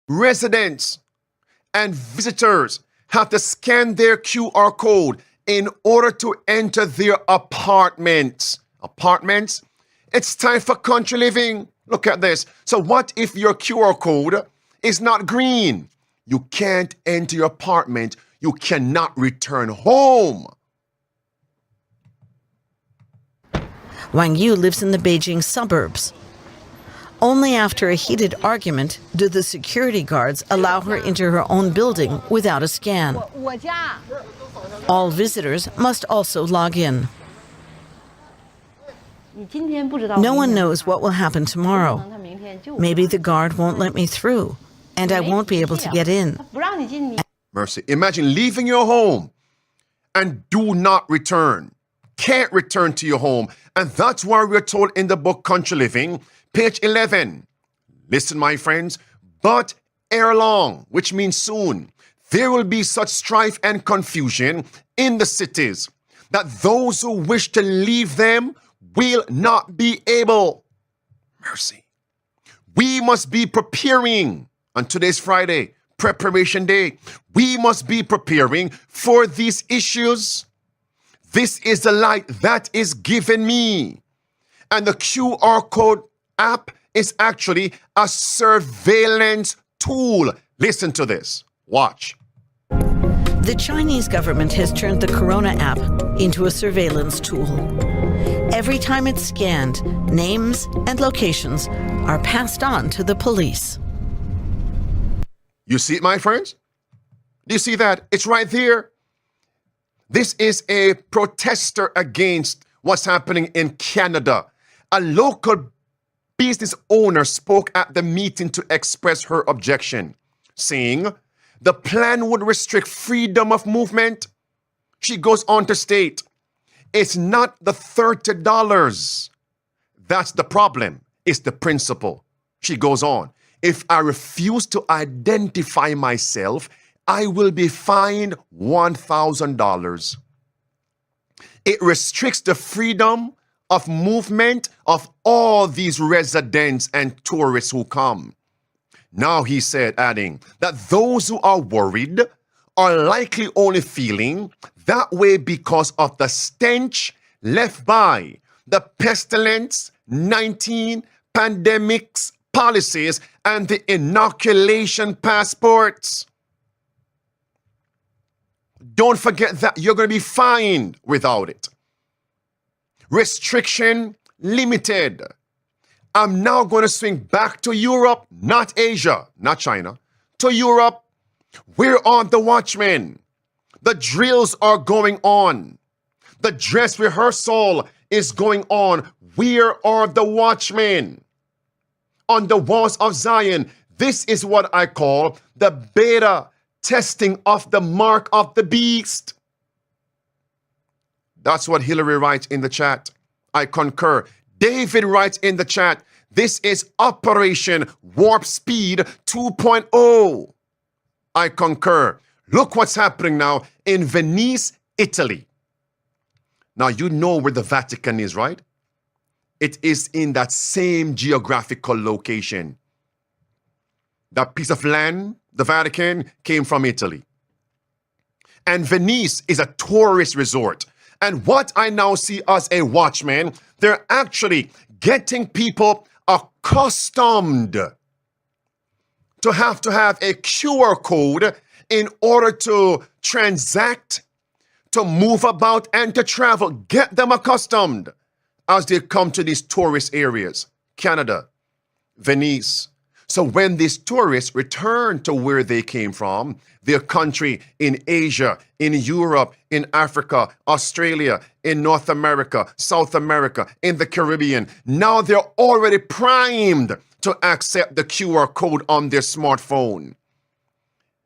residents and visitors have to scan their QR code in order to enter their apartments. Apartments? It's time for country living. Look at this. So what if your QR code is not green? You can't enter your apartment. You cannot return home. Wang Yu lives in the Beijing suburbs. Only after a heated argument do the security guards allow her into her own building without a scan. All visitors must also log in. No one knows what will happen tomorrow. Maybe the guard won't let me through, and I won't be able to get in. Mercy. Imagine leaving your home and do not return. Can't return to your home. And that's why we're told in the book Country Living, page 11. Listen, my friends, but ere long, which means soon, there will be such strife and confusion in the cities that those who wish to leave them will not be able. Mercy. We must be preparing, and today's Friday, preparation day. We must be preparing for these issues. This is the light that is given me. And the QR code app is actually a surveillance tool. Listen to this. Watch. The Chinese government has turned the Corona app into a surveillance tool. Every time it's scanned, names and locations are passed on to the police. You see it, my friends? Do you see that? It's right there. This is a protester against what's happening in Canada. A local business owner spoke at the meeting to express her objection, saying the plan would restrict freedom of movement. She goes on to state, it's not the $30 that's the problem, it's the principle. She goes on, if I refuse to identify myself, I will be fined $1,000. It restricts the freedom of movement of all these residents and tourists who come. Now he said, adding that those who are worried are likely only feeling that way because of the stench left by the pestilence, 19 pandemics policies, and the inoculation passports. Don't forget that you're going to be fined without it. Restriction limited. I'm now going to swing back to Europe, not Asia, not China, to Europe. Where are the watchmen? The drills are going on. The dress rehearsal is going on. Where are the watchmen? On the walls of Zion, this is what I call the beta testing of the mark of the beast. That's what Hillary writes in the chat. I concur. David writes in the chat, this is Operation Warp Speed 2.0. I concur. Look what's happening now in Venice, Italy. Now you know where the Vatican is, right? It is in that same geographical location. That piece of land, the Vatican, came from Italy. And Venice is a tourist resort. And what I now see as a watchman, they're actually getting people accustomed to have a QR code in order to transact, to move about, and to travel. Get them accustomed as they come to these tourist areas, Canada, Venice. So when these tourists return to where they came from, their country in Asia, in Europe, in Africa, Australia, in North America, South America, in the Caribbean, now they're already primed to accept the QR code on their smartphone.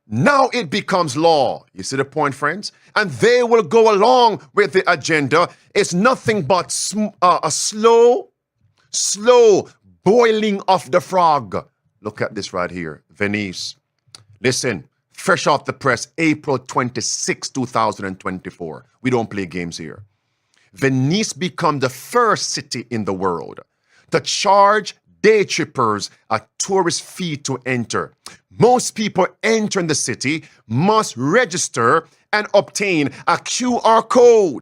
Now it becomes law. You see the point, friends? And they will go along with the agenda. It's nothing but a slow boiling of the frog. Look at this right here, Venice. Listen, fresh off the press, April 26, 2024. We don't play games here. Venice became the first city in the world to charge day trippers a tourist fee to enter. Most people entering the city must register and obtain a QR code.